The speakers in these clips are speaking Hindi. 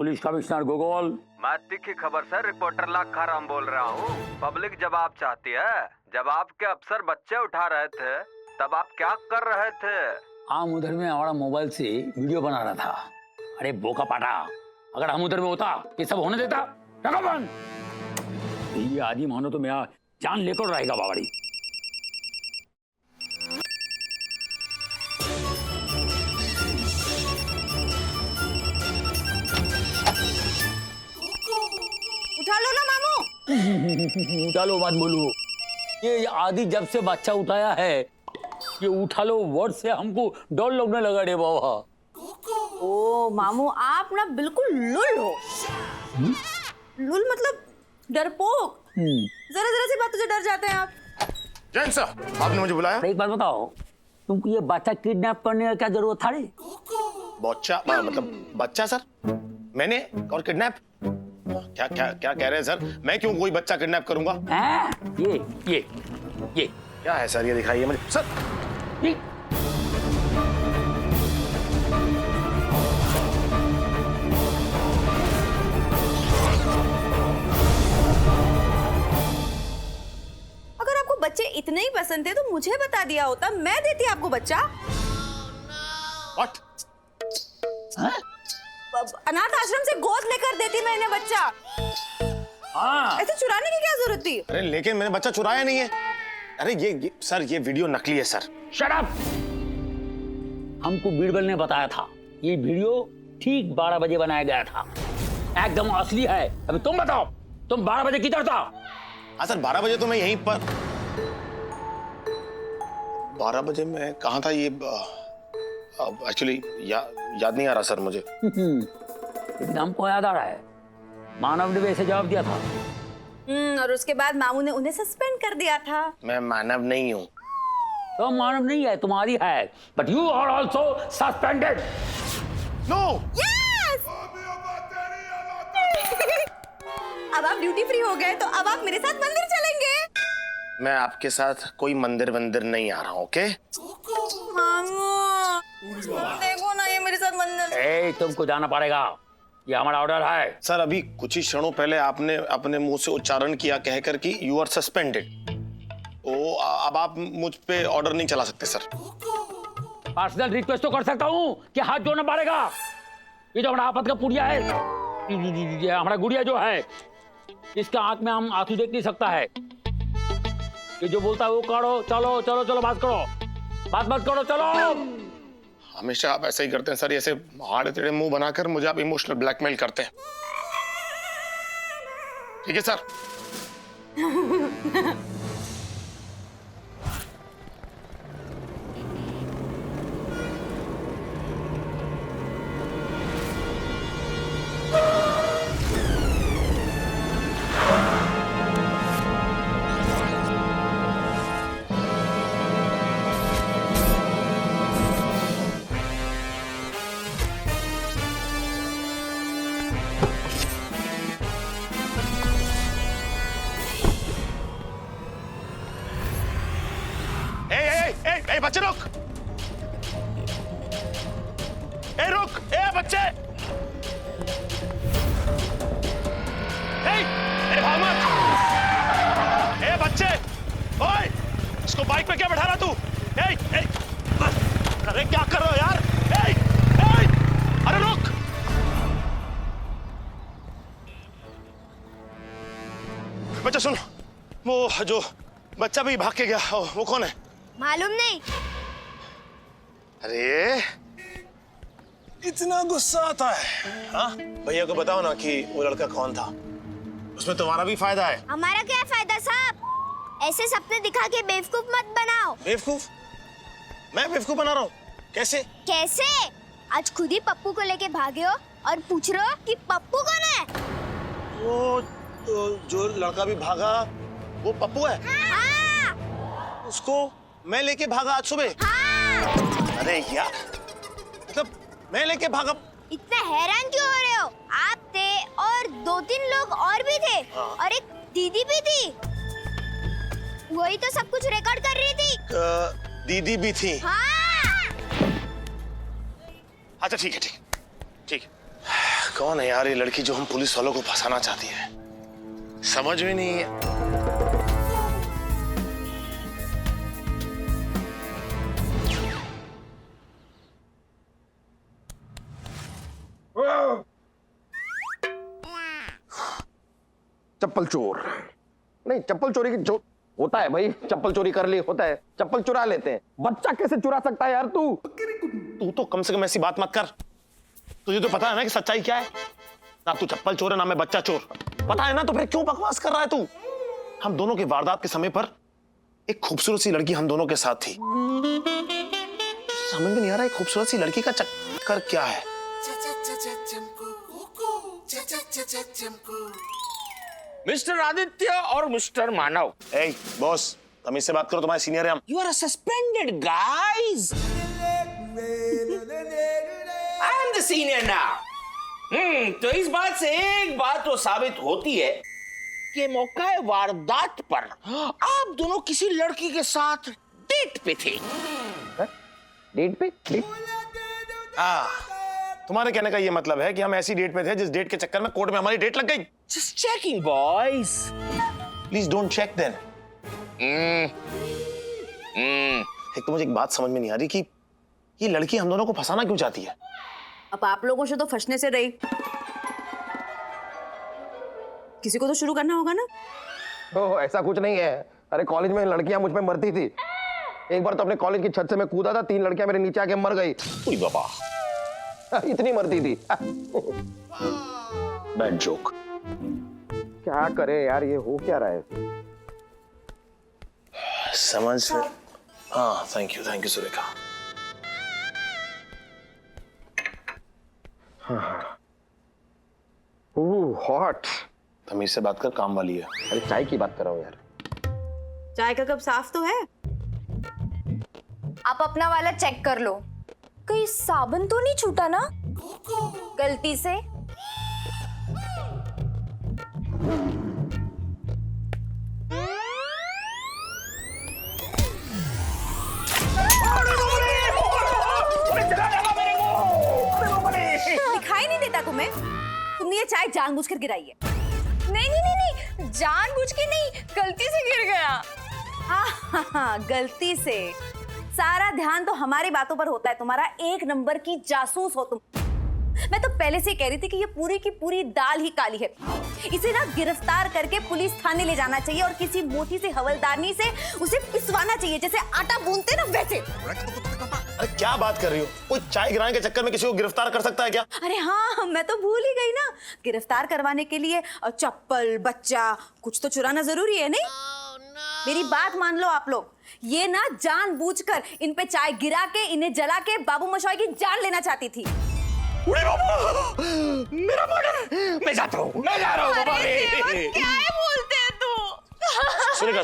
Police commissioner गोगोल। मैं तीखी खबर से रिपोर्टर लाखाराम बोल रहा हूँ। पब्लिक जवाब चाहती है। जब आपके अफसर बच्चे उठा रहे थे तब आप क्या कर रहे थे? हम उधर में हमारा मोबाइल से वीडियो बना रहा था। अरे बोका पाटा, अगर हम उधर में होता ये सब होने देता? ये आदि मानो तो मेरा जान लेकर रहेगा बावड़ी। उठा लो ना मामू। उठा लो मत बोलो। ये आदि जब से बच्चा उठाया है ये उठा लो वर्ड से हमको डर लगने लगा रे बाबा। ओ मामू आप ना बिल्कुल लुल हो। लुल मतलब डरपोक। जरा जरा सी बातों से डर जाते हैं आप। जैन सर, आपने मुझे बुलाया? एक बात बताओ, तुमको ये बच्चा किडनैप करने का क्या जरूरत था रे? बच्चा मतलब बच्चा सर? मैंने और किडनैप? क्या क्या क्या कह रहे हैं सर? मैं क्यों कोई बच्चा किडनैप करूंगा? ये क्या है सर? ये दिखाइए मुझे सर। अगर आपको बच्चे इतने ही पसंद थे तो मुझे बता दिया होता, मैं देती आपको बच्चा। What? अनाथ आश्रम से गोद लेकर देती मैं इन्हें बच्चा। हाँ। ऐसे चुराने की क्या जरूरत थी? अरे लेकिन मैंने बच्चा चुराया नहीं है। अरे ये सर ये वीडियो नकली है सर। Shut up! हमको बीरबल ने बताया था ये वीडियो ठीक 12 बजे बनाया गया था, एकदम असली है। अभी तुम बताओ, तुम 12 बजे किधर था? हाँ सर 12 बजे तो मैं यहीं पर। 12 बजे मैं कहाँ था ये एक्चुअली याद नहीं आ रहा सर मुझे। लेकिन हमको याद आ रहा है, मानव ने वैसे जवाब दिया था। और उसके बाद मामू ने उन्हें सस्पेंड कर दिया था। मैं मानव नहीं हूँ। तो मानव नहीं है, तुम्हारी है, but you are also suspended. No. Yes! अब आप ड्यूटी फ्री हो गए तो अब आप मेरे साथ मंदिर चलेंगे। मैं आपके साथ कोई मंदिर वंदिर नहीं आ रहा हूँ, ओके? मामू देखो ना ये मेरे साथ मंदिर। तुमको जाना पड़ेगा, ये हमारा ऑर्डर है। सर अभी कुछ ही क्षणों पहले आपने अपने मुंह से उच्चारण किया कहकर कि यू आर सस्पेंडेड। अब आप मुझ पे ऑर्डर नहीं चला सकते सर। पर्सनल रिक्वेस्ट तो कर सकता हूँ कि हाथ जोड़ना पड़ेगा। ये जो हमारा आफत का पुड़िया है, ये हमारा गुड़िया जो है, इसका आंख में हम आंसू देख नहीं सकता है। ये जो बोलता है वो करो, चलो चलो चलो बात करो, बात मत करो, चलो। हमेशा आप ऐसा ही करते हैं सर, ऐसे आड़े टेढ़े मुंह बनाकर मुझे आप इमोशनल ब्लैकमेल करते हैं। ठीक है सर। ए बच्चे रुक! ए रुक! ए बच्चे! ए भाग मत! ए बच्चे! ओए! इसको बाइक पे क्या बैठा रहा तू? अरे क्या कर रहे हो यार? अरे रुक! बच्चा सुन, वो जो बच्चा भी भाग के गया वो कौन है? मालूम नहीं। अरे इतना गुस्सा आता है? हाँ भैया को बताओ ना कि वो लड़का कौन था, उसमें तुम्हारा भी फायदा है। हमारा क्या फायदा साहब? ऐसे सपने दिखा के बेवकूफ मत बनाओ। बेवकूफ? मैं बेवकूफ बना रहा हूँ? कैसे? कैसे? आज खुद ही पप्पू को लेके भागे हो और पूछ रहे हो कि पप्पू कौन है? वो जो लड़का भी भागा वो पप्पू है? हाँ। उसको मैं लेके भागा आज सुबह? हाँ। अरे यार, मतलब मैं लेके भागा? इतना हैरान क्यों हो रहे हो? आप थे और 2-3 लोग और भी थे। हाँ। और एक दीदी भी थी, वही तो सब कुछ रिकॉर्ड कर रही थी। दीदी भी थी? हाँ। अच्छा ठीक है। कौन है यार ये लड़की जो हम पुलिस वालों को फंसाना चाहती है? समझ में नहीं है। चप्पल चोर नहीं, चप्पल चोरी की जो होता है भाई, चप्पल चोरी कर ली होता है, चप्पल चुरा लेते हैं। बच्चा कैसे चुरा सकता है यार तू तो कम से कम ऐसी बात मत कर। तुझे तो पता है ना कि सच्चाई क्या है। ना तू चप्पल चोर है ना मैं बच्चा चोर। पता है ना, तो फिर क्यों बकवास कर रहा है तू? हम दोनों की वारदात के समय पर एक खूबसूरत सी लड़की हम दोनों के साथ थी। समझ में नहीं आ रहा है खूबसूरत सी लड़की का चक्कर क्या है। मिस्टर आदित्य और मिस्टर मानव, ए बॉस, तमीज से बात करो, तुम्हारे सीनियर है हम। You are suspended guys. I am the senior now. तो इस बात से एक बात तो साबित होती है कि मौका वारदात पर आप दोनों किसी लड़की के साथ डेट पे थे। डेट पे? तुम्हारे कहने का ये मतलब है कि हम ऐसी डेट पे थे जिस डेट के चक्कर में कोर्ट में हमारी डेट लग गई। Just checking, boys. Please don't check then. एक तो मुझे एक बात समझ में नहीं आ रही कि ये लड़की हम दोनों को फंसाना क्यों चाहती है। अब आप लोगों से तो फंसने से रही, किसी को तो शुरू करना होगा ना। ओह, ऐसा कुछ नहीं है। अरे कॉलेज में लड़कियां मुझ पे मरती थी। एक बार तो अपने कॉलेज की छत से मैं कूदा था, 3 लड़कियां मेरे नीचे आके मर गई। उई बाबा, इतनी मरती थी। Bad joke. क्या करे यार, ये हो क्या रहा है? समझ में। हाँ, thank you Surekha. Oh hot. तमीज से बात कर, काम वाली है। अरे चाय की बात कर रहा हूँ यार। चाय का कप साफ तो है। आप अपना वाला चेक कर लो, कहीं साबुन तो नहीं छूटा ना गलती से। दिखाई नहीं देता तुम्हें? तुमने ये चाय जानबूझ कर गिराई है। नहीं, जानबूझ के नहीं, गलती से गिर गया। हाँ, गलती से। सारा ध्यान तो हमारी बातों पर होता है। तुम्हारा 1 नंबर की जासूस हो तुम। मैं तो पहले से कह रही थी कि ये पूरी की पूरी दाल ही काली है। इसे ना गिरफ्तार करके पुलिस थाने ले जाना चाहिए और किसी मोटी सी हवलदारनी से उसे पिसवाना चाहिए, जैसे आटा गूंथते ना वैसे। अरे क्या बात कर रही हो? कोई चाय गिराने के चक्कर में किसी को गिरफ्तार कर सकता है क्या? अरे हाँ, मैं तो भूल ही गई ना। गिरफ्तार करवाने के लिए चप्पल, बच्चा, कुछ तो चुराना जरूरी है नहीं? मेरी बात मान लो आप लोग। ये ना जानबूझकर इन पे चाय गिरा के, इन्हें जला के बाबू मोशाय की जान लेना चाहती थी। मेरा मर्डर! मैं जाता हूँ, मैं जा रहा हूँ बाबा रे। क्या है बोलते हैं तू? सुरेखा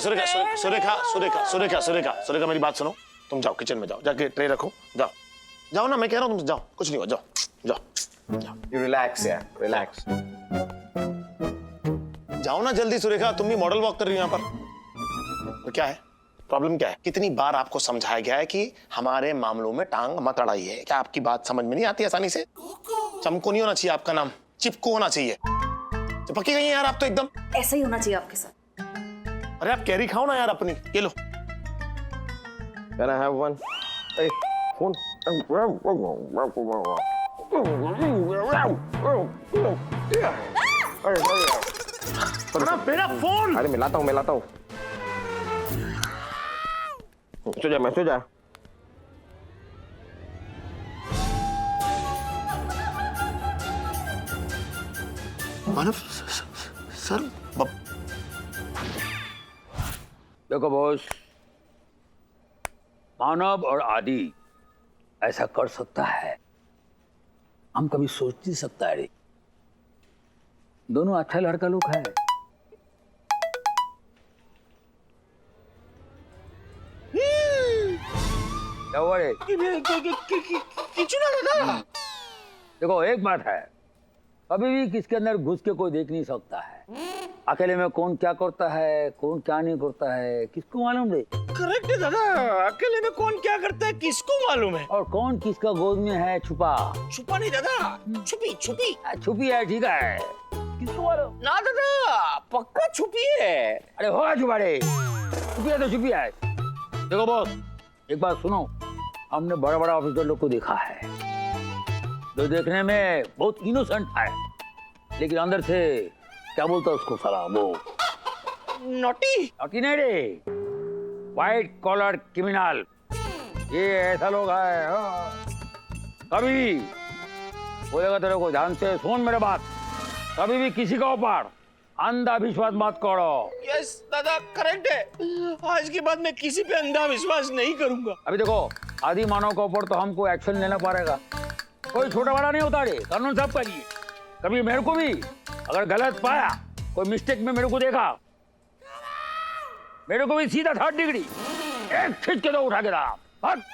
मेरी बात सुनो। तुम जाओ किचन में, जाओ जाके ट्रे रखो। जाओ ना, मैं कह रहा हूँ तुम जाओ, कुछ नहीं हुआ। जाओ। You relax यार, relax। जाओ ना जल्दी। सुरेखा, तुम भी मॉडल वॉक कर रही हो यहाँ पर। तो क्या है प्रॉब्लम? क्या है? कितनी बार आपको समझाया गया है कि हमारे मामलों में टांग मत अड़ाइए। क्या आपकी बात समझ में नहीं आती आसानी से? चमको नहीं होना चाहिए आपका नाम, चिपको होना चाहिए। चिपकी गई हैं यार आप तो एकदम। ऐसा ही होना चाहिए आपके साथ। अरे आप कैरी खाओ ना यार अपनी। ये लो। Can I have one? Hey, phone. मेरा फोन। अरे मिलाता हूँ। सो जा। मानव सर, देखो बॉस, मानव और आदि ऐसा कर सकता है, हम कभी सोच नहीं सकता है। दोनों अच्छा लड़का लोग है। क्या हुआ रे? देखो एक बात है, कभी भी किसके अंदर घुस के कोई देख नहीं सकता है। अकेले में कौन क्या करता है, कौन क्या नहीं करता है, किसको मालूम रे? करेक्ट है दादा, अकेले में कौन क्या करता है किसको मालूम है। और कौन किसका गोद में है छुपा? छुपा नहीं दादा, छुपी छुपी। छुपी है, ठीक है, किसको मालूम? ना दादा, पक्का छुपी है। अरे होगा छुपाड़े, छुपी है तो छुपी है। देखो बॉस, एक बात सुनो, हमने बड़ा बड़ा ऑफिसर लोग को देखा है जो देखने में बहुत इनोसेंट है, लेकिन अंदर से क्या बोलता है उसको साला वो नोटी। नॉटी नहीं रे, व्हाइट कॉलर क्रिमिनल, ये ऐसा लोग है। हाँ। कभी बोलेगा तेरे को, ध्यान से सुन मेरे बात, कभी भी किसी का ऊपर अंधा विश्वास मत करो। यस दादा, करेक्ट है। आज के बाद मैं किसी पे अंधा विश्वास नहीं करूंगा। अभी देखो, आदि मानव के ऊपर तो हमको एक्शन लेना पड़ेगा, कोई छोटा बड़ा नहीं होता रे, कानून सब का लिए। कभी मेरे को भी अगर गलत पाया, कोई मिस्टेक में मेरे को देखा, मेरे को भी सीधा 3rd डिग्री एक खींच के दो, उठा के दाम।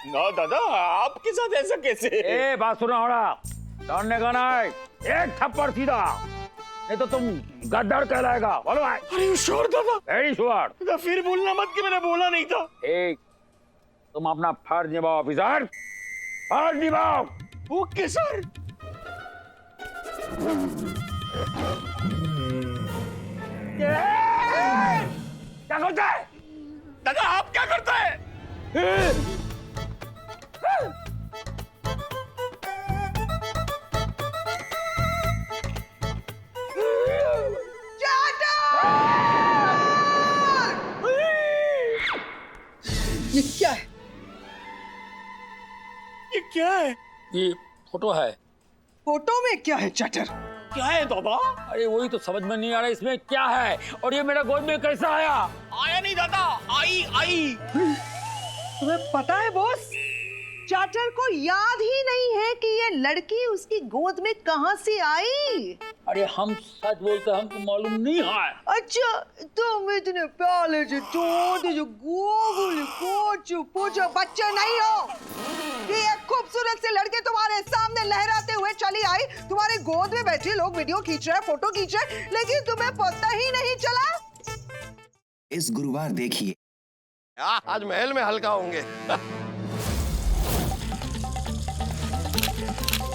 ना दादा, आपके साथ ऐसा कैसे? ए बात सुना होड़ा, डरने का नहीं, एक थप्पड़ सीधा, नहीं तो तुम गद्दार कहलाएगा। बोलो भाई। अरे श्योर दादा? Very sure. दादा फिर बोलना मत कि मैंने बोला नहीं था। एक, तुम अपना फर्ज निभाओ ऑफिसर, फर्ज निभाओ। Okay sir. क्या करता है दादा? आप क्या करता है? ये क्या है? ये क्या है? ये फोटो है। फोटो में क्या है चैटर? क्या है दादा? अरे वही तो समझ में नहीं आ रहा इसमें क्या है, और ये मेरा गोद में कैसा आया? आया नहीं दादा, आई। तुम्हें पता है बॉस, चार्टर को याद ही नहीं है कि ये लड़की उसकी गोद में कहां से आई। अरे हम सच बोलते, हमको मालूम नहीं है। अच्छा, तुम इतने प्याले से छोटे जो गोगुल कोचू पूछो बच्चे नहीं हो कि एक खूबसूरत से लड़के तुम्हारे सामने लहराते हुए चली आई, तुम्हारे गोद में बैठे लोग वीडियो खींच रहे हैं, फोटो खींच रहे हैं, लेकिन तुम्हें पता ही नहीं चला। इस गुरुवार देखिए। आज महल में हल्का होंगे।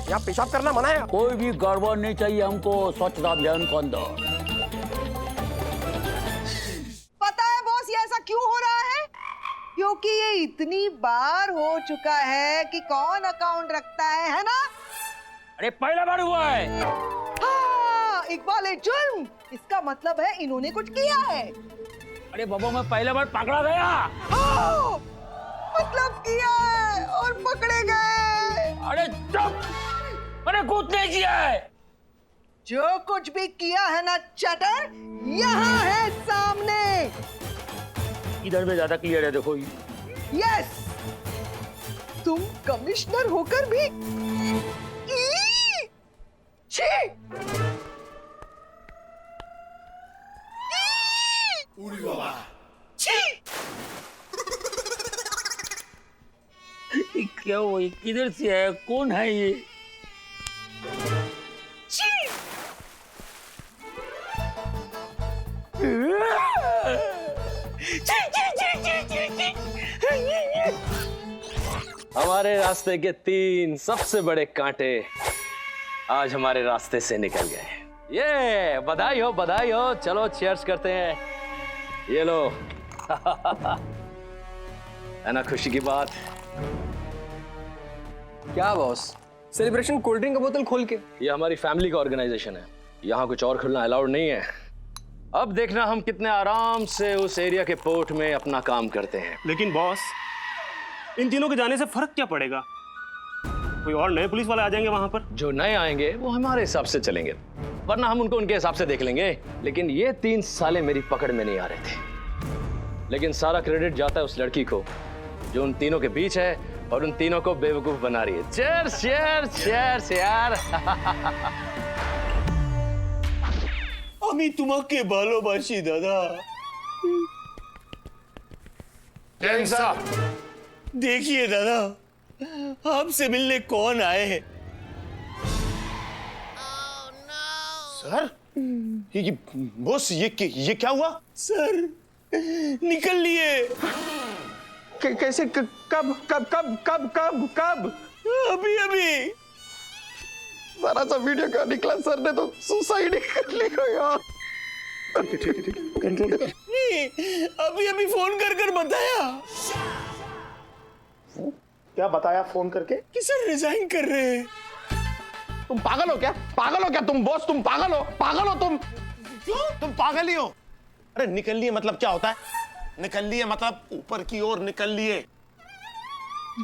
यहाँ पेशाब करना मना है। कोई भी गड़बड़ नहीं चाहिए हमको स्वच्छता अभियान को अंदर। पता है बॉस, ये ऐसा क्यों हो रहा है? क्योंकि ये इतनी बार हो चुका है कि कौन अकाउंट रखता है ना? अरे पहला बार हुआ है। हाँ, इकबाल ए जुर्म, इसका मतलब है इन्होंने कुछ किया है। अरे बाबा, मैं पहला बार पकड़ा गया। हाँ, मतलब किया है और पकड़े गए। अरे चुप, मैंने कुछ नहीं किया है। जो कुछ भी किया है ना चटर, यहाँ है सामने। इधर में ज्यादा क्लियर है, देखो। यस, तुम कमिश्नर होकर भी छी! क्या वो किधर से है, कौन है ये? हमारे रास्ते के 3 सबसे बड़े कांटे आज हमारे रास्ते से निकल गए। ये बधाई हो। चलो चीयर्स करते हैं। ये लो। है ना खुशी की बात? क्या बॉस, सेलिब्रेशन कोल्ड ड्रिंक का बोतल खोल के? ये हमारी फैमिली का ऑर्गेनाइजेशन है, यहाँ कुछ और खुलना अलाउड नहीं है। अब देखना हम कितने आराम से उस एरिया के पोर्ट में अपना काम करते हैं। लेकिन बॉस, इन तीनों के जाने से फर्क क्या पड़ेगा? कोई और नए पुलिस वाले आ जाएंगे वहां पर। जो नए आएंगे वो हमारे हिसाब से चलेंगे, वरना हम उनको उनके हिसाब से देख लेंगे। लेकिन ये 3 साले मेरी पकड़ में नहीं आ रहे थे। लेकिन सारा क्रेडिट जाता है उस लड़की को जो उन तीनों के बीच है और उन तीनों को बेवकूफ बना रही है। चीयर्स चीयर्स चीयर्स यार। আমি তোমাকে ভালোবাসি দাদা। देखिए दादा, आपसे मिलने कौन आए हैं? सर, ये बॉस ये क्या हुआ? सर निकल लिए। कैसे? कब कब कब कब कब कब? अभी अभी। सारा सा वीडियो क्या निकला? सर ने तो सुसाइड कर लिया यार। ठीक है कंट्रोल कर। नहीं, अभी अभी फोन कर कर बताया। क्या बताया फोन करके? कि सर रिजाइन कर रहे हैं। तुम पागल हो क्या? पागल हो क्या तुम बॉस? तुम पागल हो? पागल हो तुम? क्यों? तुम पागल ही हो। अरे निकल लिए मतलब क्या होता है? निकल लिए मतलब ऊपर की ओर निकल लिए।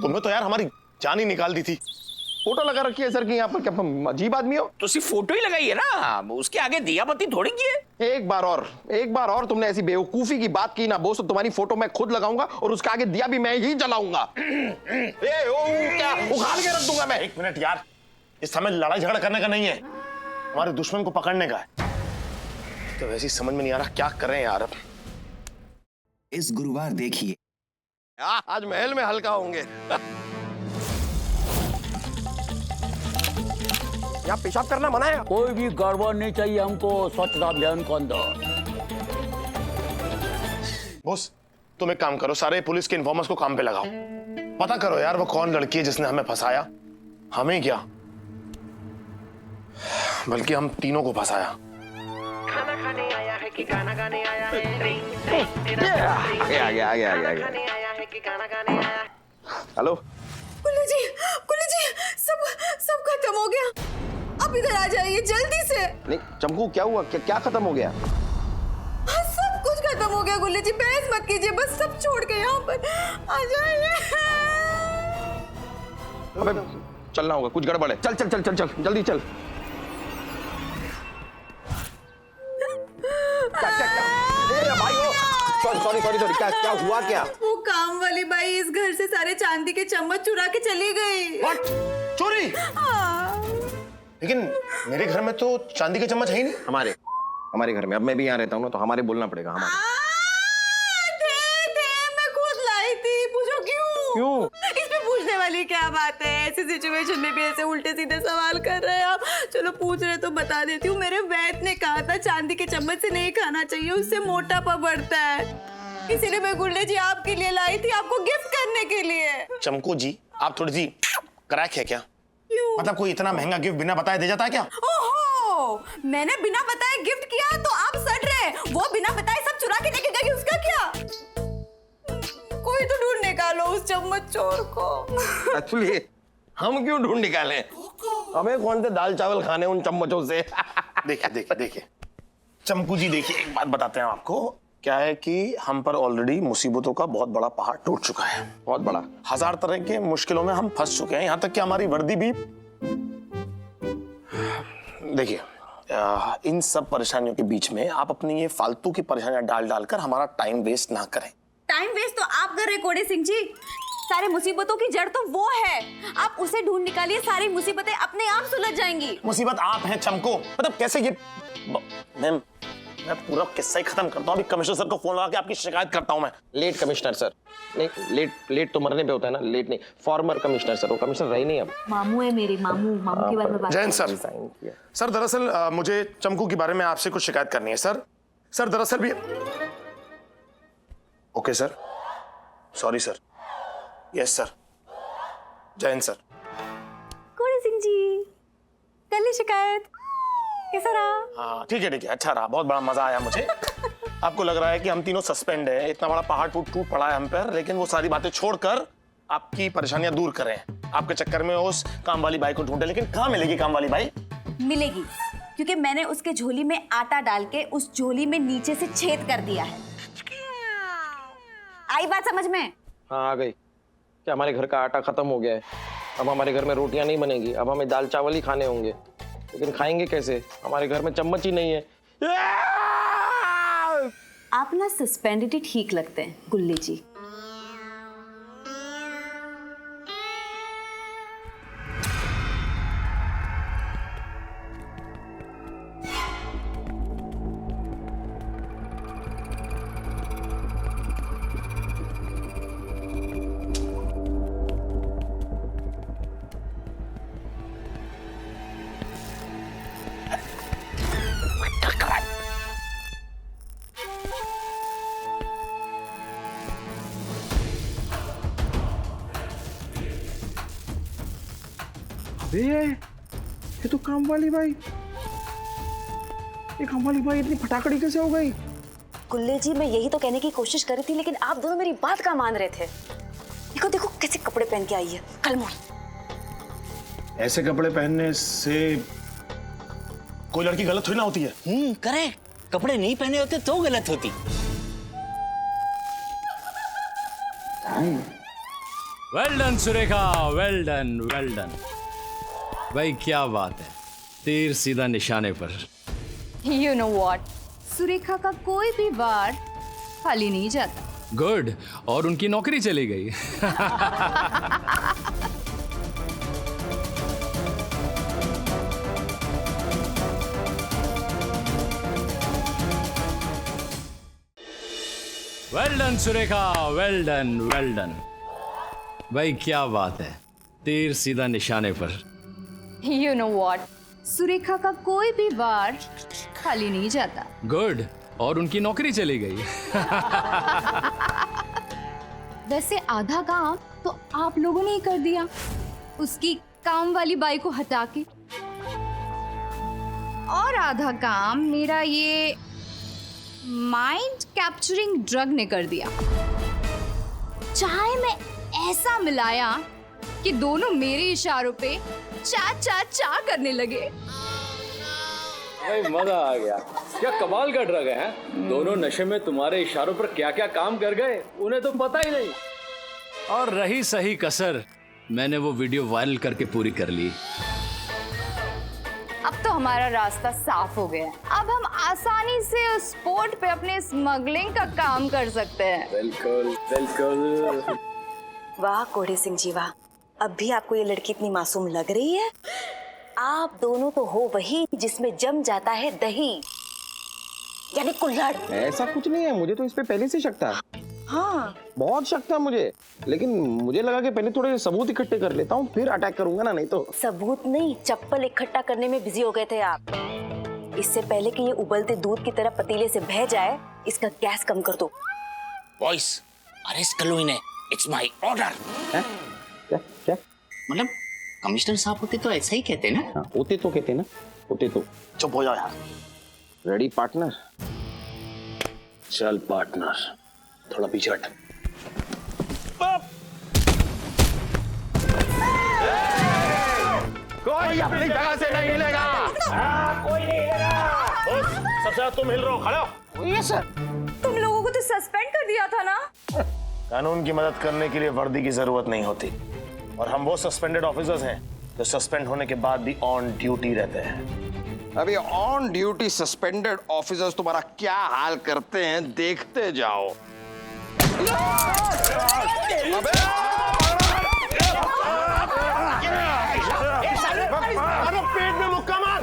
तुम्हें तो यार हमारी जान ही निकाल दी थी। फोटो लगा रखी है सर की यहाँ पर, क्या अजीब आदमी हो? तो सिर्फ फोटो ही लगाई है ना, उसके आगे दिया बत्ती थोड़ी की है। एक बार और तुमने ऐसी बेवकूफी की बात की ना बॉस, तो तुम्हारी फोटो मैं खुद लगाऊंगा और उसके आगे दिया भी मैं ही जलाऊंगा। क्या उखाड़ के रख दूंगा मैं। एक मिनट यार, इस समय लड़ाई झगड़ा करने का नहीं है, हमारे दुश्मन को पकड़ने का है। तो वैसे ही समझ में नहीं आ रहा क्या करें यार। अब इस गुरुवार देखिए। आज महल में हल्का होंगे। यहाँ पेशाब करना मना है। कोई भी गड़बड़ नहीं चाहिए हमको स्वच्छता अभियान के अंदर। बॉस तुम एक काम करो, सारे पुलिस के इन्फॉर्मर्स को काम पे लगाओ, पता करो यार वो कौन लड़की है जिसने हमें फंसाया। हमें क्या बल्कि हम तीनों को फंसाया। खाना खाने आया है कि गाना गाने आया है? हेलो कुल्लू जी सब खत्म हो गया। अब इधर आ जाइए जल्दी से। नहीं चमकू क्या हुआ? क्या खत्म हो गया? हाँ, सब कुछ खत्म हो गया गुल्लू जी, बहस मत कीजिए, बस सब छोड़ के यहाँ पर आ जाइए। अबे चलना होगा, कुछ गड़बड़ है। चल चल चल चल चल जल्दी चल। सॉरी क्या हुआ? क्या वो काम वाली बाई इस घर से सारे चांदी के चम्मच चुरा के चली गई। What? चोरी? लेकिन मेरे घर में तो चांदी के चम्मच है ही नहीं। हमारे घर में, अब मैं भी यहाँ रहता हूँ ना, तो हमारे बोलना पड़ेगा। मैं खुद लाई थी, पूछो क्यों? इसमें पूछने वाली क्या बात है? ऐसी सिचुएशन में भी ऐसे उल्टे सीधे सवाल कर रहे हैं आप। चलो पूछ रहे तो बता देती हूँ। मेरे वैद्य ने कहा था चांदी के चम्मच से नहीं खाना चाहिए, उससे मोटापा बढ़ता है। इसीलिए मैं गुल्ले जी आपके लिए लाई थी, आपको गिफ्ट करने के लिए। चमकू जी आप थोड़ी सी क्रैक है क्या? क्यों? मतलब कोई इतना महंगा गिफ्ट बिना बताए दे जाता है क्या? ओहो, मैंने बिना बताए गिफ्ट किया तो आप सड़ रहे। वो बिना बताए सब चुरा के लेके गई, उसका क्या? कोई तो ढूंढ निकालो उस चम्मच चोर को। एक्चुअली हम क्यों ढूंढ निकालें? हमें कौन से दाल चावल खाने उन चम्मचों से? देखिए चमकू जी, देखिए एक बात बताते हैं आपको। क्या है कि हम पर ऑलरेडी मुसीबतों का बहुत बड़ा पहाड़ टूट चुका है, बहुत बड़ा। 1000 तरह के मुश्किलों में हम फंस चुके हैं, यहाँ तक कि हमारी वर्दी भी। देखिए इन सब परेशानियों के बीच में आप अपनी ये फालतू की परेशानियां डालकर हमारा टाइम वेस्ट ना करें। टाइम वेस्ट तो आप कर रहे कोड़े सिंह जी। सारे मुसीबतों की जड़ तो वो है, आप उसे ढूंढ निकालिए, सारी मुसीबतें अपने आप सुलझ जाएंगी। मुसीबत आप हैं चमको, मतलब कैसे ये? मैम मैं पूरा किस्सा ही खत्म करता हूँ, अभी कमिश्नर सर को फोन लगा के आपकी शिकायत करता हूँ मैं। लेट कमिश्नर सर नहीं, लेट तो मरने पे होता है ना, लेट नहीं, फॉर्मर कमिश्नर सर, वो कमिश्नर रही नहीं अब। मामू है मेरे, मामू के बारे में बात। जैन सर दरअसल मुझे चमकू के बारे में आपसे कुछ शिकायत करनी है सर दरअसल भी। Okay sir, sorry sir, yes sir, Jain sir. कोड़े सिंह जी कर ली शिकायत, कैसा रहा? हाँ ठीक है, अच्छा रहा, बहुत बड़ा मजा आया मुझे। आपको लग रहा है कि हम तीनों सस्पेंड हैं, इतना बड़ा पहाड़ टूट पड़ा है हम पर, लेकिन वो सारी बातें छोड़कर आपकी परेशानियां दूर करें। आपके चक्कर में उस काम वाली बाई को ढूंढे, लेकिन कहाँ मिलेगी काम वाली बाई? मिलेगी, क्योंकि मैंने उसके झोली में आटा डाल के उस झोली में नीचे से छेद कर दिया है। आई बात समझ में? हाँ आ गई। क्या हमारे घर का आटा खत्म हो गया है? अब हमारे घर में रोटियां नहीं बनेगी, अब हमें दाल चावल ही खाने होंगे। लेकिन खाएंगे कैसे? हमारे घर में चम्मच ही नहीं है। आप ना सस्पेंडेड ही ठीक लगते हैं गुल्ले जी। ये तो काम वाली बाई, ये काम वाली बाई इतनी फटाकड़ी कैसे हो गई? गुल्ले जी, मैं यही तो कहने की कोशिश कर रही थी, लेकिन आप दोनों मेरी बात कहाँ मान रहे थे। देखो देखो कैसे कपड़े पहन के आई है, कलमोल। ऐसे कपड़े पहनने से कोई लड़की गलत थोड़ी ना होती है। करेक्ट, कपड़े नहीं पहने होते तो गलत होती। Well done Surekha, well done, well done. भाई क्या बात है, तीर सीधा निशाने पर। You know what? सुरेखा का कोई भी वार खाली नहीं जाता। गुड, और उनकी नौकरी चली गई। Well done Surekha, well done, well done. भाई क्या बात है, तीर सीधा निशाने पर। You know what? सुरेखा का कोई भी वार खाली नहीं जाता। गुड, और उनकी नौकरी चली गई। वैसे आधा काम तो आप लोगों ने ही कर दिया, उसकी काम वाली बाई को हटा के, और आधा काम मेरा ये माइंड कैप्चरिंग ड्रग ने कर दिया। चाय में ऐसा मिलाया कि दोनों मेरे इशारों पे चा चा चा करने लगे। भाई मजा आ गया, क्या कमाल का ड्रग है। दोनों नशे में तुम्हारे इशारों पर क्या क्या काम कर गए उन्हें तो पता ही नहीं। और रही सही कसर, मैंने वो वीडियो वायरल करके पूरी कर ली। अब तो हमारा रास्ता साफ हो गया है। अब हम आसानी से उस पोर्ट पे अपने स्मगलिंग का काम कर सकते हैं। बिल्कुल बिल्कुल। वाह कोढ़े सिंह जी वाह, अब भी आपको ये लड़की इतनी मासूम लग रही है। आप दोनों तो हो वही जिसमें जम जाता है दही, यानी कुल्हड़। ऐसा कुछ नहीं है, मुझे तो इस पे पहले से शक था। हाँ, बहुत शक था मुझे, लेकिन मुझे लगा कि पहले थोड़े सबूत इकट्ठे कर लेता हूँ, फिर अटैक करूंगा ना, नहीं तो। सबूत नहीं, चप्पल इकट्ठा करने में बिजी हो गए थे आप। इससे पहले कि ये उबलते दूध की तरह पतीले से बह जाए, इसका गैस कम कर दो। बॉयज, अरेस्ट कर लो इन्हें, इट्स माय ऑर्डर। क्या क्या मतलब कमिश्नर साहब होते तो ऐसा ही कहते ना। हाँ, होते तो कहते ना, होते तो। चुप हो जाओ यार। Ready partner? चल पार्टनर, थोड़ा पीछे हट। कोई अपनी जगह से नहीं हिलेगा। कोई नहीं हिलेगा। सबसे ज्यादा तुम हिल रहे हो, खड़े हो। ये सर, तुम लोगों को तो सस्पेंड कर दिया था ना। कानून की मदद करने के लिए वर्दी की जरूरत नहीं होती, और हम वो सस्पेंडेड ऑफिसर्स हैं जो सस्पेंड होने के बाद भी ऑन ड्यूटी रहते हैं। अभी ऑन ड्यूटी सस्पेंडेड ऑफिसर्स तुम्हारा क्या हाल करते हैं, देखते जाओ। अरे पेट में मुक्का मार।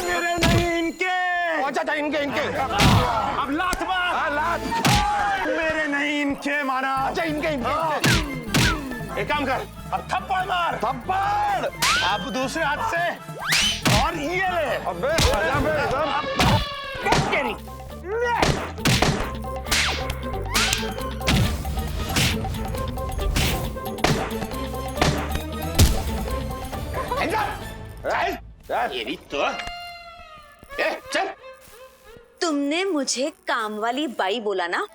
मेरे नहीं, इनके। अच्छा इनके इनके। अब लात मार। लात। मेरे नहीं, इनके मारा। अच्छा इनके इनके। एक काम कर, अब थप्पड़ मार। थप्पड़। अब दूसरे हाथ से, और ये ले। अबे तेरी। ये तो चल। तुमने मुझे काम वाली बाई बोला ना,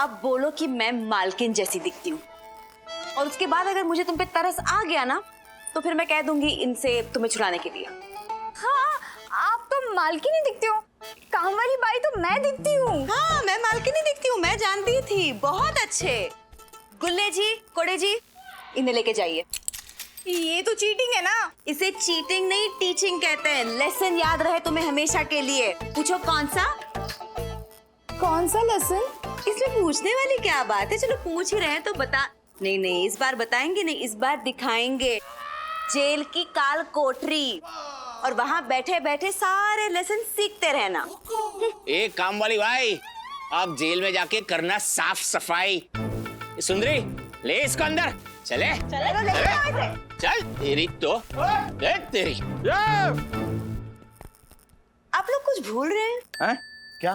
अब बोलो कि मैं मालकिन जैसी दिखती हूँ। और उसके बाद अगर मुझे तुम पे तरस आ गया ना, तो फिर मैं कह दूंगी इनसे तुम्हें छुड़ाने के लिए। हाँ, आप तो मालकिन ही दिखती हो, काम वाली बाई तो मैं दिखती हूँ। हाँ, मैं मालकिन ही दिखती हूँ, मैं जानती थी। बहुत अच्छे। गुल्ले जी, कोड़े जी, इन्हें लेके जाइए। ये तो चीटिंग है ना। इसे चीटिंग नहीं, टीचिंग कहते हैं। लेसन याद रहे तुम्हें हमेशा के लिए। पूछो कौन सा? कौन सा लेसन? इसमें पूछने वाली क्या बात है, चलो पूछ ही रहे हैं तो बता। नहीं नहीं, इस बार बताएंगे नहीं, इस बार दिखाएंगे जेल की काल कोठरी, और वहाँ बैठे बैठे सारे लेसन सीखते रहना। एक काम वाली भाई, आप जेल में जाके करना साफ सफाई। सुंदरी, ले इसको अंदर। चले चल। तेरी तो तेरी। आप लोग कुछ भूल रहे हैं। क्या?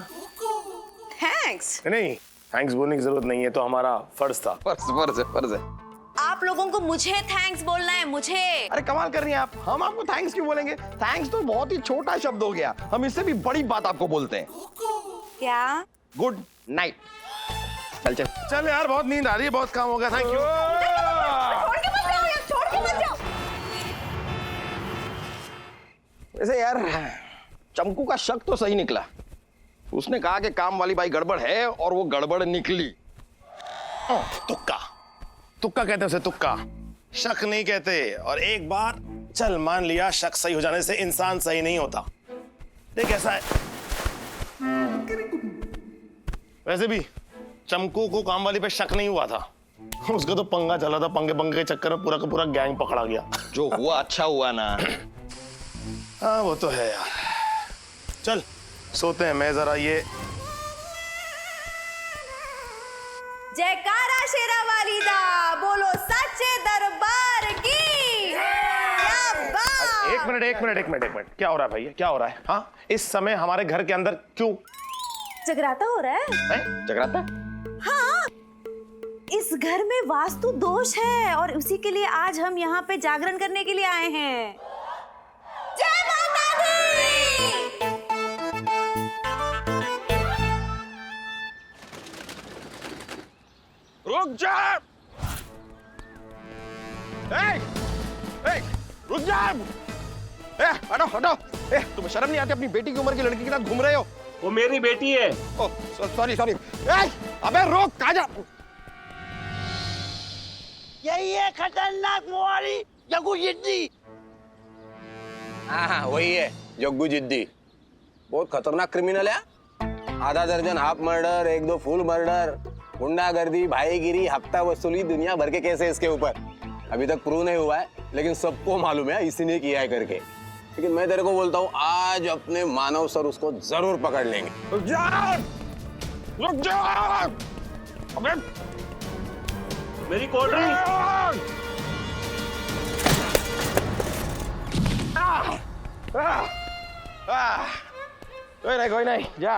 थैंक्स। नहीं, थैंक्स बोलने की जरूरत नहीं है, तो हमारा फर्ज था। फर्ज है। आप लोगों को मुझे थैंक्स बोलना है, मुझे। अरे कमाल कर रही हैं आप, हम आपको थैंक्स क्यों बोलेंगे? थैंक्स तो बहुत ही छोटा शब्द हो गया, हम इससे भी बड़ी बात आपको बोलते हैं। क्या? Good night. चल चल चल यार, बहुत नींद आ रही है, बहुत काम हो गया। Thank you. छोड़ के मत जाओ यार, छोड़ के मत जाओ। वैसे यार चमकू का शक तो सही निकला। उसने कहा कि काम वाली बाई गड़बड़ है और वो गड़बड़ निकली। तुक्का, तुक्का कहते हैं उसे, तुक्का। शक नहीं कहते। और एक बार चल मान लिया, शक सही हो जाने से इंसान सही नहीं होता। देख ऐसा है, वैसे भी चमकू को काम वाली पे शक नहीं हुआ था, उसका तो पंगा चला था। पंगे पंगे के चक्कर में पूरा का पूरा गैंग पकड़ा गया। जो हुआ अच्छा हुआ ना। हाँ वो तो है यार। चल सोते हैं, मैं जरा ये जयकारा शेरा वाली दा, बोलो सच्चे दरबार की। क्या बात। एक मिनट, क्या हो रहा है भैया, क्या हो रहा है? हाँ, इस समय हमारे घर के अंदर क्यों जगराता हो रहा है? जगराता? हाँ, इस घर में वास्तु दोष है और उसी के लिए आज हम यहाँ पे जागरण करने के लिए आए हैं। जय माता दी। रुक जा! रुक जा! हटो हटो! तुम्हें शर्म नहीं आती? अपनी बेटी की उम्र की लड़की के साथ घूम रहे हो। वो मेरी बेटी है। Oh sorry sorry. अबे रोक, कहाँ जा? यही है खतरनाक मोहारी जग्गू जिद्दी। हाँ वही है जग्गू जिद्दी। बहुत खतरनाक क्रिमिनल है। आधा दर्जन हाफ मर्डर, 1-2 फुल मर्डर, गुंडागर्दी, भाईगिरी, हफ्ता वसूली, दुनिया भर के केस है इसके ऊपर। अभी तक प्रूव नहीं हुआ है, लेकिन सबको मालूम है इसी ने किया है करके। लेकिन मैं तेरे को बोलता हूँ, आज अपने मानव सर उसको जरूर पकड़ लेंगे। रुक जा! रुक जा! अबे मेरी कोल्ड ड्रिंक। कोई नहीं, जा।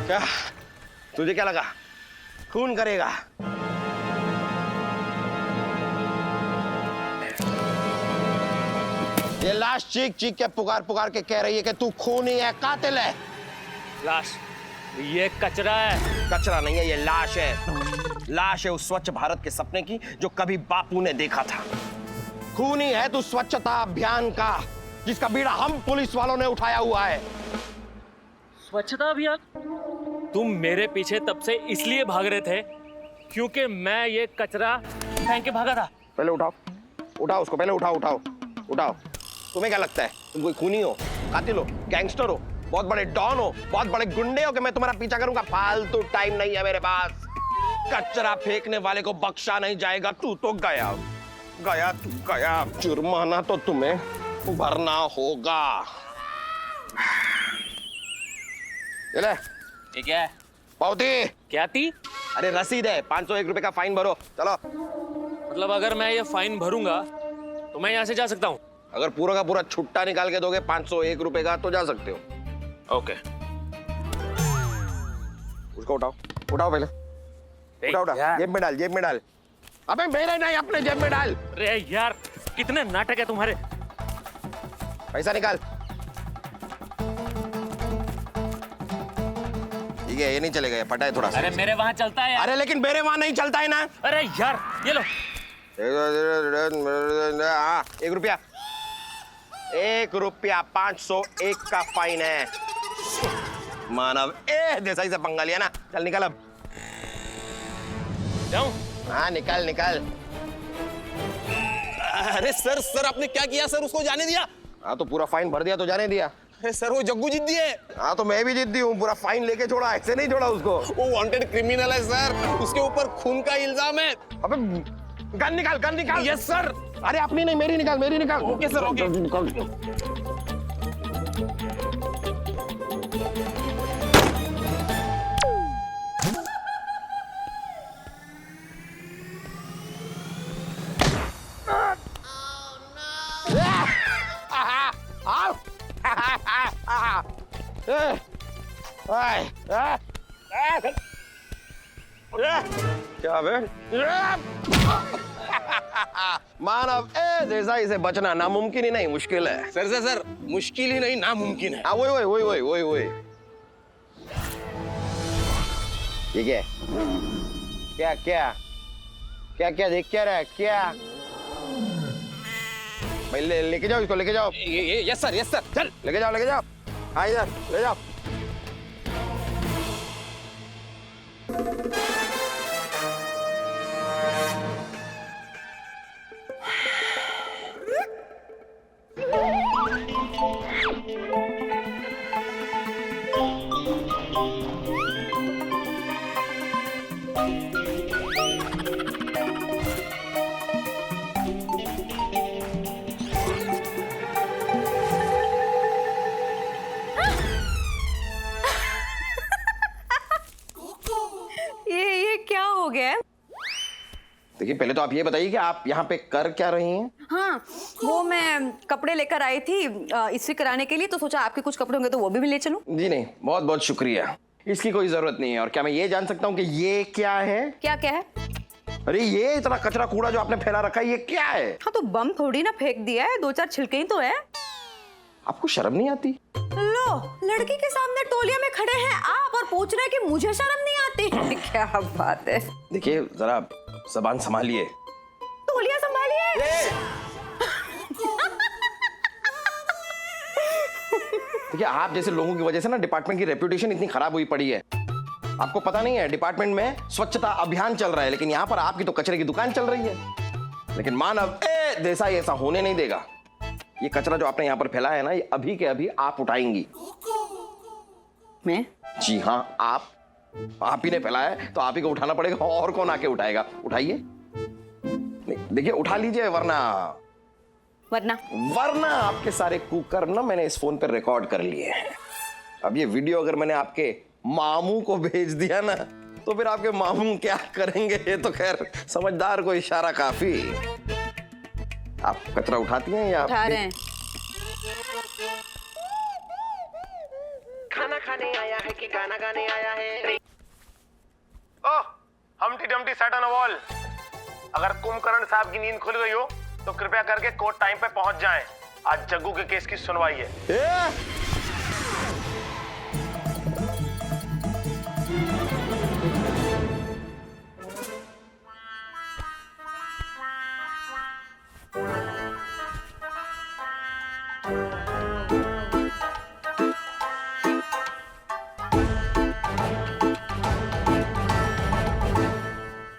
क्या? तुझे क्या लगा खून करेगा? ये लाश चीख चीख के पुकार पुकार के कह रही है कि तू खूनी है, कातिल है। लाश? ये कचरा है। कचरा नहीं है, ये लाश है। लाश है उस स्वच्छ भारत के सपने की जो कभी बापू ने देखा था। खूनी है तू स्वच्छता अभियान का, जिसका बीड़ा हम पुलिस वालों ने उठाया हुआ है। स्वच्छता अभियान? तुम मेरे पीछे तब से इसलिए भाग रहे थे क्योंकि मैं ये कचरा फेंक के भागा था। पहले उठाओ, उठाओ उसको, पहले उठाओ उठाओ उठाओ। तुम्हें क्या लगता है तुम कोई खूनी हो, कातिल हो, गैंगस्टर हो, बहुत बड़े डॉन हो, बहुत बड़े गुंडे हो कि मैं तुम्हारा पीछा करूंगा? फालतू टाइम नहीं है मेरे पास। कचरा फेंकने वाले को बख्शा नहीं जाएगा। तू तो गया गया, तू गया। जुर्माना तो तुम्हें भरना होगा। ले ये क्या है? पावती। क्या थी? अरे रसीद है, 501 रुपए का फाइन भरो। चलो। मतलब अगर मैं ये फाइन भरूंगा तो मैं यहाँ से जा सकता हूँ? अगर पूरा का पूरा छुट्टा निकाल के दोगे 501 रुपए का तो जा सकते हो। ओके। उसको उठाओ, उठाओ पहले। उठाओ उठाओ, जेब में डाल, जेब में डाल। अबे मेरे नहीं, अपने जेब में डाल। अरे यार कितने नाटक है तुम्हारे। पैसा निकाल। ठीक है, ये नहीं चलेगा, ये फटा है थोड़ा सा। अरे मेरे वहाँ चलता है यार। अरे लेकिन मेरे वहाँ नहीं चलता है ना। अरे यार ये लो। 1 रुपया, 1 रुपया, 501 का फाइन है। मानव जैसा ही से पंगा लिया ना। चल निकल अब। जाऊं? हाँ निकल निकल। अरे सर, सर आपने क्या किया सर? उसको जाने दिया? हाँ तो पूरा फाइन भर दिया तो जाने दिया। अरे सर वो जग्गू जिद्दी है। हाँ तो मैं भी जिद्दी हूँ, पूरा फाइन लेके छोड़ा, ऐसे नहीं छोड़ा उसको। वो वांटेड क्रिमिनल है सर, उसके ऊपर खून का इल्जाम है। अबे गन निकाल, गन निकाल। Yes sir. अरे अपनी नहीं, मेरी निकाल, मेरी निकाल। Okay sir, okay. क्या बे? मानव ए देसाई से बचना नामुमकिन ही नहीं मुश्किल है। सर मुश्किल ही नहीं नामुमकिन है। वही ठीक है। क्या क्या क्या क्या देख क्या रहा है क्या? भाई लेके जाओ इसको, लेके जाओ। यस सर चल लेके जाओ। हाँ इधर ले जाओ। ये क्या हो गया है? देखिए पहले तो आप ये बताइए कि आप यहाँ पे कर क्या रही हैं? हाँ, वो मैं कपड़े लेकर आई थी इस्त्री कराने के लिए, तो सोचा आपके कुछ कपड़े होंगे तो वो भी मैं ले चलूं। जी नहीं, बहुत बहुत शुक्रिया, इसकी कोई जरूरत नहीं है। और क्या मैं ये जान सकता हूँ कि ये क्या है? क्या है? अरे ये इतना कचरा कूड़ा जो आपने फैला रखा है, ये क्या है? हाँ तो बम थोड़ी ना फेंक दिया है, 2-4 छिलके ही तो है। आपको शर्म नहीं आती? लो, लड़की के सामने टोलिया में खड़े हैं आप और पूछ रहे हैं कि मुझे शर्म नहीं आती। क्या बात है। देखिए जरा ज़बान संभालिए। टोलिया संभालिए। देखिए आप जैसे लोगों की वजह से ना डिपार्टमेंट की रेपुटेशन इतनी खराब हुई पड़ी है। आपको पता नहीं है डिपार्टमेंट में स्वच्छता अभियान चल रहा है, लेकिन यहाँ पर आपकी तो कचरे की दुकान चल रही है। लेकिन मानव देसाई ऐसा होने नहीं देगा। ये कचरा जो आपने यहाँ पर फैलाया है ना, ये अभी के अभी आप उठाएंगी। मैं? जी हाँ, आप ही ने फैलाया है तो आप ही को उठाना पड़ेगा, और कौन आके उठाएगा? उठाइए, देखिए उठा लीजिए, वरना आपके सारे कुकर्म ना मैंने इस फोन पे रिकॉर्ड कर लिए हैं। अब ये वीडियो अगर मैंने आपके मामू को भेज दिया ना, तो फिर आपके मामू क्या करेंगे? ये तो खैर समझदार को इशारा काफी। आप कचरा उठाती हैं या उठा रहे हैं? खाना खाने आया है कि गाना गाने आया है? Oh, Humpty Dumpty sat on a wall. अगर कुंभकर्ण साहब की नींद खुल गई हो तो कृपया करके कोर्ट टाइम पे पहुंच जाएं। आज जग्गू के केस की सुनवाई है।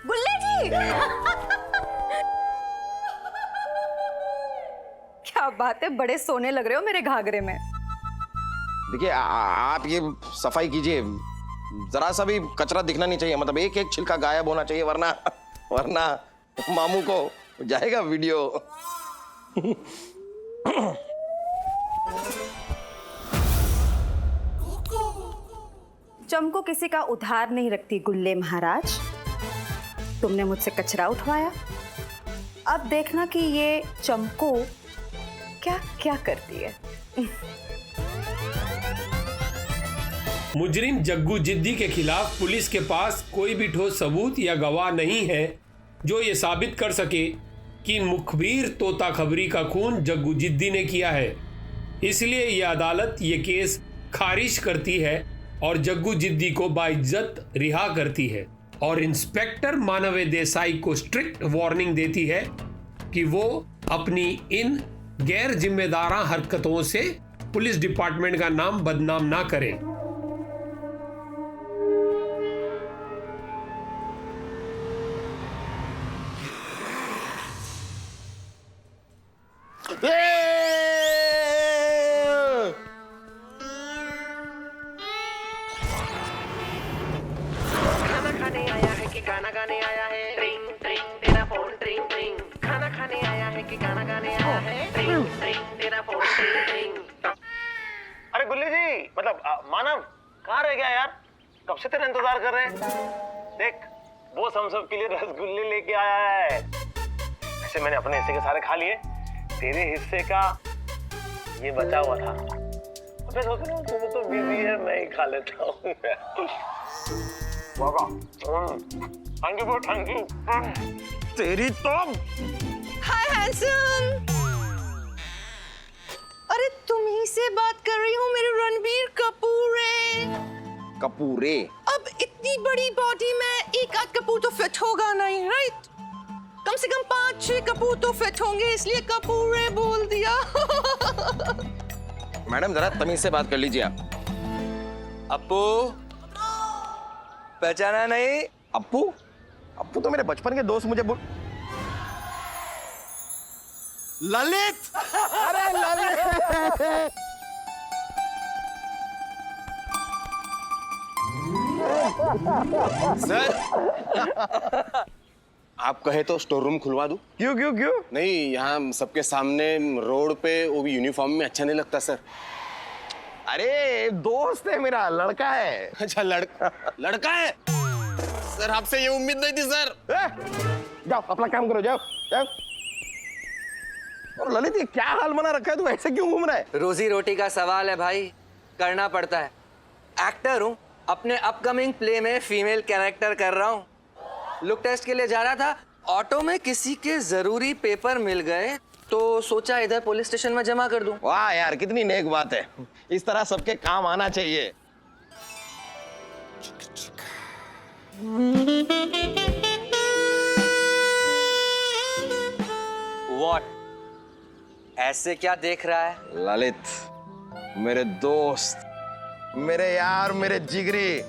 गुल्ले जी। क्या बात है, बड़े सोने लग रहे हो मेरे घाघरे में। देखिए आप ये सफाई कीजिए, जरा सा भी कचरा दिखना नहीं चाहिए, मतलब एक एक छिलका गायब होना चाहिए, वरना मामू को जाएगा वीडियो। चमको किसी का उधार नहीं रखती गुल्ले महाराज। तुमने मुझसे कचरा उठवाया, अब देखना कि ये चमको क्या क्या करती है। मुजरिम जग्गू जिद्दी के खिलाफ पुलिस के पास कोई भी ठोस सबूत या गवाह नहीं है जो ये साबित कर सके कि मुखबिर तोता खबरी का खून जग्गू जिद्दी ने किया है। इसलिए ये अदालत ये केस खारिज करती है और जग्गू जिद्दी को बाइज्जत रिहा करती है और इंस्पेक्टर मानव देसाई को स्ट्रिक्ट वार्निंग देती है कि वो अपनी इन गैर जिम्मेदारां हरकतों से पुलिस डिपार्टमेंट का नाम बदनाम ना करें। खाना खाने आया है कि गाना गाने आया है? ट्रिंग ट्रिंग तेरा फोन ट्रिंग ट्रिंग। खाना खाने आया है कि गाना गाने आया है? ट्रिंग ट्रिंग तेरा फोन ट्रिंग ट्रिंग। अरे गुल्ली जी, मतलब मानव कहाँ रह गया यार? कब से तेरा इंतजार कर रहे हैं। देख वो हम सब के लिए रसगुल्ले लेके आया है। वैसे मैंने अपने हिस्से के सारे खा लिए, तेरे हिस्से का ये बचा हुआ था। मैं सोच रहा हूँ तुम तो बिजी है, मैं ही खा लेता हूँ। Thank you thank you. तेरी तो हाय हैंडसम। अरे तुम ही से बात कर रही हूँ मेरे रणबीर कपूरे। कपूरे? अब इतनी बड़ी बॉडी में एक आध कपूर तो फिट होगा नहीं, राइट? कम से कम 5-6 कपूर तो फिट होंगे, इसलिए कपूरे बोल दिया। मैडम जरा तमीज से बात कर लीजिए आप। अप्पू, पहचाना नहीं? अप्पू? अप्पू तो मेरे बचपन के दोस्त मुझे बोल। ललित! अरे ललित! सर, आप कहे तो स्टोर रूम खुलवा दूं? क्यों क्यों क्यों? नहीं, यहाँ सबके सामने रोड पे वो भी यूनिफॉर्म में अच्छा नहीं लगता सर। अरे दोस्त है मेरा, लड़का है। अच्छा लड़का है? सर आपसे ये उम्मीद नहीं थी सर। जाओ अपना काम करो, जाओ जाओ। और ललित ये क्या हाल बना रखा है, तू ऐसे क्यों घूम रहा है? रोजी रोटी का सवाल है भाई, करना पड़ता है। एक्टर हूँ, अपने अपकमिंग प्ले में फीमेल कैरेक्टर कर रहा हूँ। लुक टेस्ट के लिए जा रहा था, ऑटो में किसी के जरूरी पेपर मिल गए तो सोचा इधर पुलिस स्टेशन में जमा कर दूं। वाह यार, कितनी नेक बात है। इस तरह सबके काम आना चाहिए। What? ऐसे क्या देख रहा है? ललित, मेरे दोस्त, मेरे यार, मेरे जिगरी,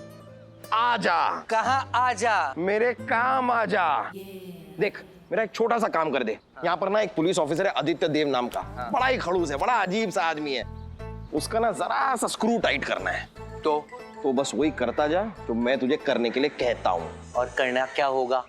आजा। कहाँ आजा? मेरे काम आजा। देख, मेरा एक छोटा सा काम कर दे। यहाँ पर ना एक पुलिस ऑफिसर है आदित्य देव नाम का, बड़ा ही खड़ूस है, बड़ा अजीब सा आदमी है। उसका ना जरा सा स्क्रू टाइट करना है। तो बस वही करता जा जो मैं तुझे करने के लिए कहता हूँ। और करना क्या होगा?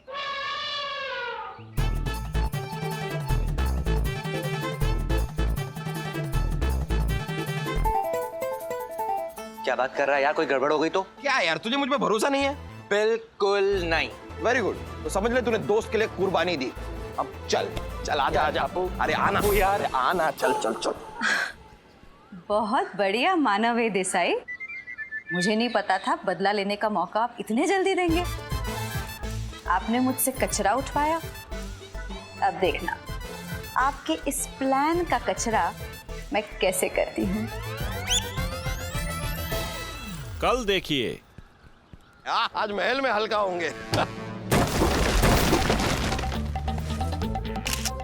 क्या बात कर रहा है यार, कोई गड़बड़ हो गई तो? क्या यार, तुझे मुझ पे भरोसा नहीं है? बिल्कुल नहीं। वेरी गुड, तो समझ ले तूने दोस्त के लिए कुर्बानी दी। अब चल चल, आजा आजा। अरे आना यार, आना, चल चल चल। बहुत बढ़िया मानव देसाई, मुझे नहीं पता था बदला लेने का मौका आप इतने जल्दी देंगे। आपने मुझसे कचरा उठवाया, अब देखना आपके इस प्लान का कचरा मैं कैसे करती हूँ। कल देखिए। आज महल में हल्का होंगे।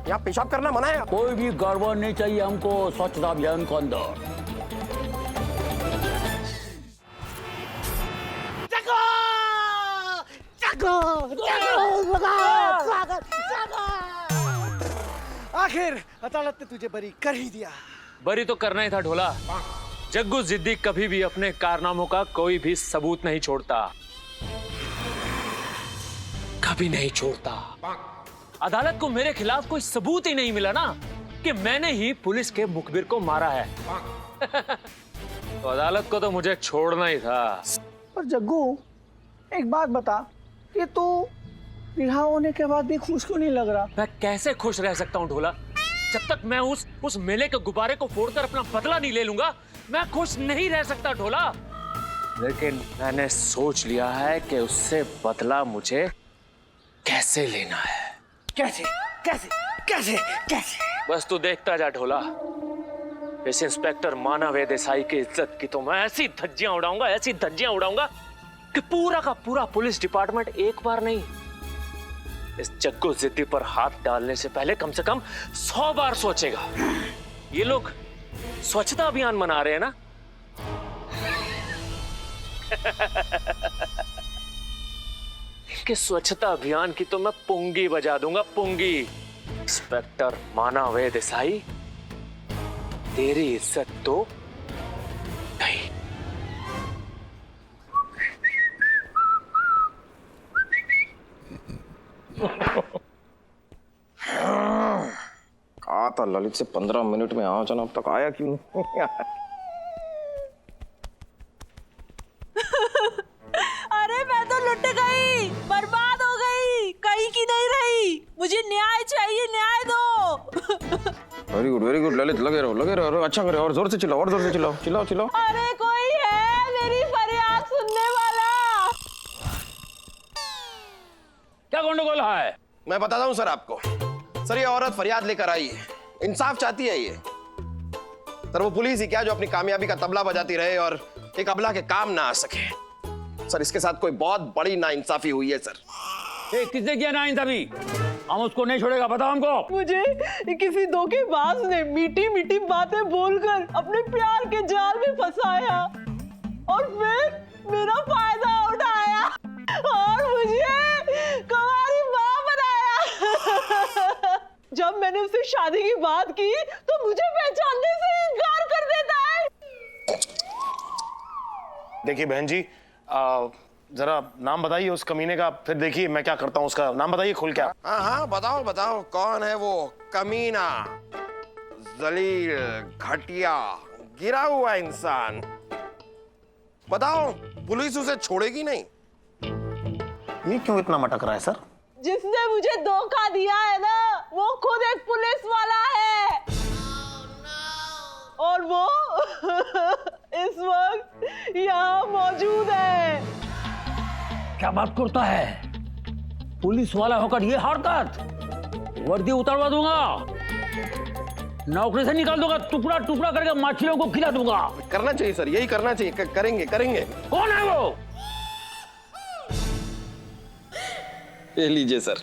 यहाँ पेशाब करना मना है। कोई भी गड़बड़ नहीं चाहिए हमको स्वच्छता अभियान के अंदर। आखिर अदालत ने तुझे बरी कर ही दिया। बरी तो करना ही था ढोला। जग्गू जिद्दी कभी भी अपने कारनामों का कोई भी सबूत नहीं छोड़ता, कभी नहीं छोड़ता। अदालत को मेरे खिलाफ कोई सबूत ही नहीं मिला ना कि मैंने ही पुलिस के मुखबिर को मारा है। तो अदालत को तो मुझे छोड़ना ही था। पर जग्गू, एक बात बता, कि तू रिहा होने के बाद भी खुश क्यों नहीं लग रहा? मैं कैसे खुश रह सकता हूँ ढोला? जब तक मैं उस मेले के गुब्बारे को फोड़कर अपना बदला नहीं ले लूंगा, मैं खुश नहीं रह सकता ढोला। लेकिन मैंने सोच लिया है कि उससे बदला मुझे कैसे लेना है। कैसे कैसे कैसे कैसे? बस तू देखता जा ढोला। इस इंस्पेक्टर मानव देसाई की इज्जत की तो मैं ऐसी धज्जियां उड़ाऊंगा, ऐसी धज्जियां उड़ाऊंगा कि पूरा का पूरा पुलिस डिपार्टमेंट एक बार नहीं, इस जग्गू जिद्दी पर हाथ डालने से पहले कम से कम 100 बार सोचेगा। ये लोग स्वच्छता अभियान मना रहे हैं ना? इनके स्वच्छता अभियान की तो मैं पुंगी बजा दूंगा, पुंगी। इंस्पेक्टर मानव देसाई, तेरी इज्जत तो गई। कहा था ललित से 15 मिनट में आ जाना, अब तक आया क्यों नहीं? अरे मैं तो लुट गई, बर्बाद हो गई, कहीं की नहीं रही। मुझे न्याय चाहिए, न्याय दो। वेरी गुड ललित, लगे रहो, अच्छा करे, और जोर से चिल्लाओ, और जोर से चिल्लाओ। अरे कोई है मेरी फरियाद सुनने वाला? क्या गंडगोल है? मैं बताता हूँ सर आपको। सर ये औरत फरियाद लेकर आई है, इंसाफ चाहती है ये। सर वो पुलिस ही क्या जो अपनी कामयाबी का तबला बजाती रहे और एक अबला के काम ना आ सके। सर इसके साथ कोई बहुत बड़ी नाइंसाफी हुई है सर। किसने किया नाइंसाफी? हम उसको नहीं छोड़ेगा, बताओ हमको। मुझे किसी धोखेबाज ने मीठी मीठी बातें बोलकर अपने प्यार के जाल में फंसाया और फिर मेरा फायदा उठाया और मुझे कुंवारी मां बनाया। जब मैंने उससे शादी की बात की तो मुझे पहचानने से इनकार कर देता है। देखिए बहन जी, जरा नाम बताइए उस कमीने का, फिर देखिए मैं क्या करता हूँ। उसका नाम बताइए खुल क्या। हाँ हाँ बताओ बताओ, कौन है वो कमीना, जलील, घटिया, गिरा हुआ इंसान? बताओ, पुलिस उसे छोड़ेगी नहीं। ये क्यों इतना मटक रहा है सर? जिसने मुझे धोखा दिया है ना, वो खुद एक पुलिस वाला है और वो इस वक्त यहाँ मौजूद है। क्या बात करता है? पुलिस वाला होकर ये हरकत? वर्दी उतारवा दूंगा, नौकरी से निकाल दूंगा, टुकड़ा टुकड़ा करके मछलियों को खिला दूंगा। करना चाहिए सर, यही करना चाहिए। करेंगे करेंगे। कौन है वो? ये लीजिए सर।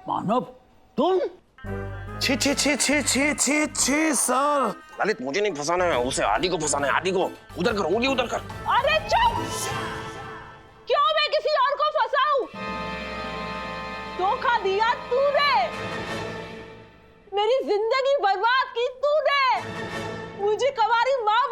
मानव तुम? छी छी छी छी छी छी छी सर। ललित मुझे नहीं फंसाना है, उसे आदि को फंसाना है। आदि को उधर कर, उंगली उधर कर। अरे चुप! क्यों मैं किसी और को फंसाऊं? धोखा दिया तूने, मेरी जिंदगी बर्बाद की तूने, मुझे कुंवारी मां